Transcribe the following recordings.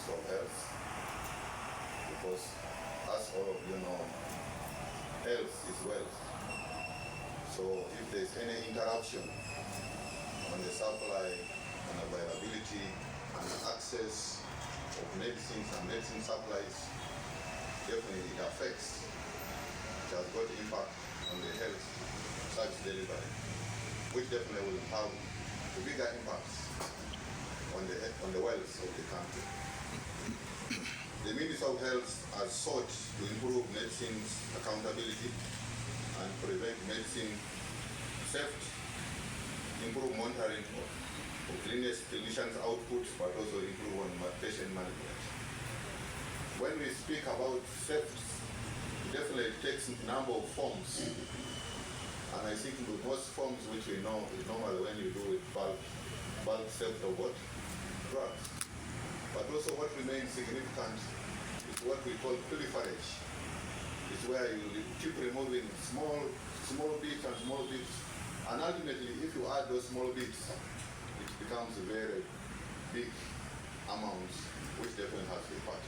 of health, because as all of you know, health is wealth. So if there's any interruption on the supply and availability and access of medicines and medicine supplies, definitely it affects. It has got impact on the health service delivery, which definitely will have a bigger impact on the wealth of the country. The Ministry of Health has sought to improve medicine's accountability and prevent medicine theft, improve monitoring of clinicians' output, but also improve on patient management. When we speak about theft, it definitely takes a number of forms. And I think with most forms which we know is normally when you do with bulk theft of what? Drugs. But also what remains significant is what we call proliferage. It's where you keep removing small bits and small bits. And ultimately, if you add those small bits, it becomes a very big amount, which definitely has impact.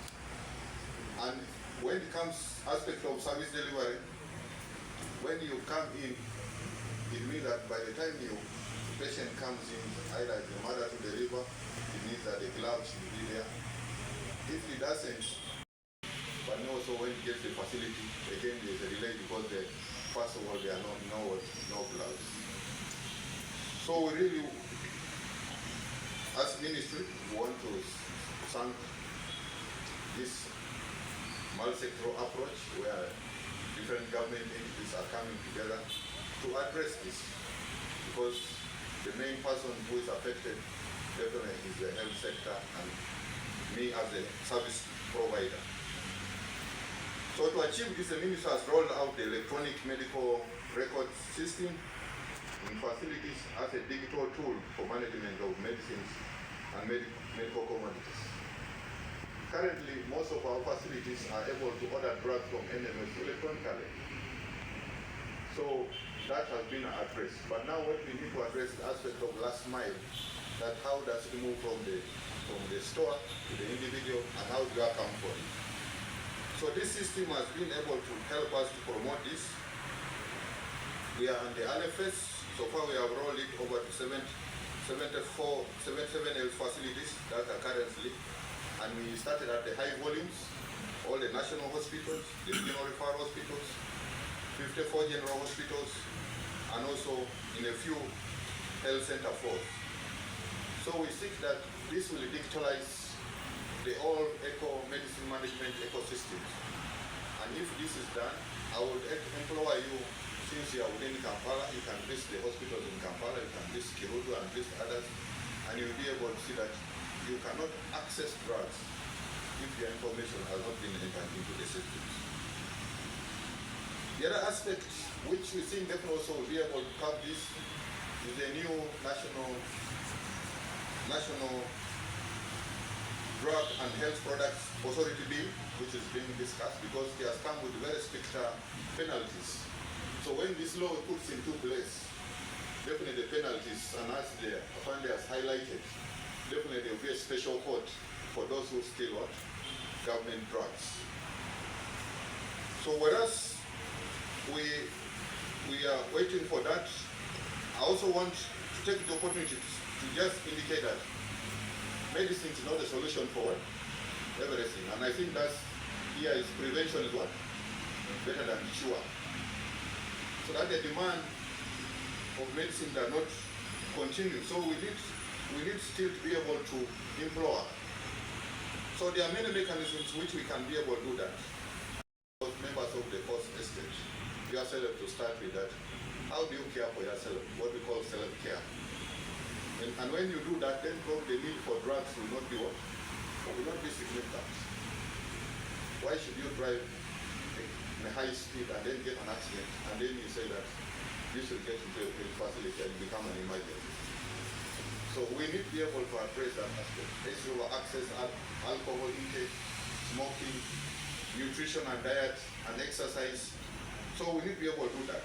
And when it comes aspect of service delivery, when you come in, it means that by the time the patient comes in, either the mother to deliver, it means that the glove should be there. If it doesn't, but also when you get the facility, again there's a delay because first of all there are no gloves. So we really, as ministry, we want to thank this multi-sectoral approach where different government entities are coming together to address this, because the main person who is affected definitely is the health sector and me as a service provider. So to achieve this, the minister has rolled out the electronic medical record system in facilities as a digital tool for management of medicines and medical commodities. Currently, most of our facilities are able to order drugs from NMS electronically. So that has been addressed. But now what we need to address the aspect of last mile, that how does it move from the store to the individual and how do you account for it. So this system has been able to help us to promote this. We are on the LFS. So far we have rolled it over to 77 health facilities that are currently. And we started at the high volumes, all the national hospitals, the regional referral hospitals, 54 general hospitals, and also in a few health center floors. So we think that this will digitalize the whole medicine management ecosystem. And if this is done, I would implore you, since you are within Kampala, you can visit the hospitals in Kampala, you can visit Kirudu and visit others, and you'll be able to see that you cannot access drugs if your information has not been entered into the systems. The other aspect which we think definitely also will be able to cover this is the new national Drug and Health Products Authority Bill, which is being discussed because it has come with very strict penalties. So when this law puts into place, definitely the penalties, and as the Afande has highlighted, definitely there will be a special court for those who steal what? Government drugs. So whereas we are waiting for that, I also want to take the opportunity to just indicate that medicine is not a solution for everything. And I think that here is prevention is what? Better than cure. So that the demand of medicine does not continue. So we need still to be able to implore. So there are many mechanisms which we can be able to do that. As members of the first estate, yourself to start with that. How do you care for yourself? What we call self-care. And when you do that, then probably the need for drugs will not be what? Will not be significant. Why should you drive in a high speed and then get an accident and then you say that you should get into a facility and become an emergency? So we need to be able to address that aspect. Issue of access, alcohol intake, smoking, nutrition and diet, and exercise. So we need to be able to do that.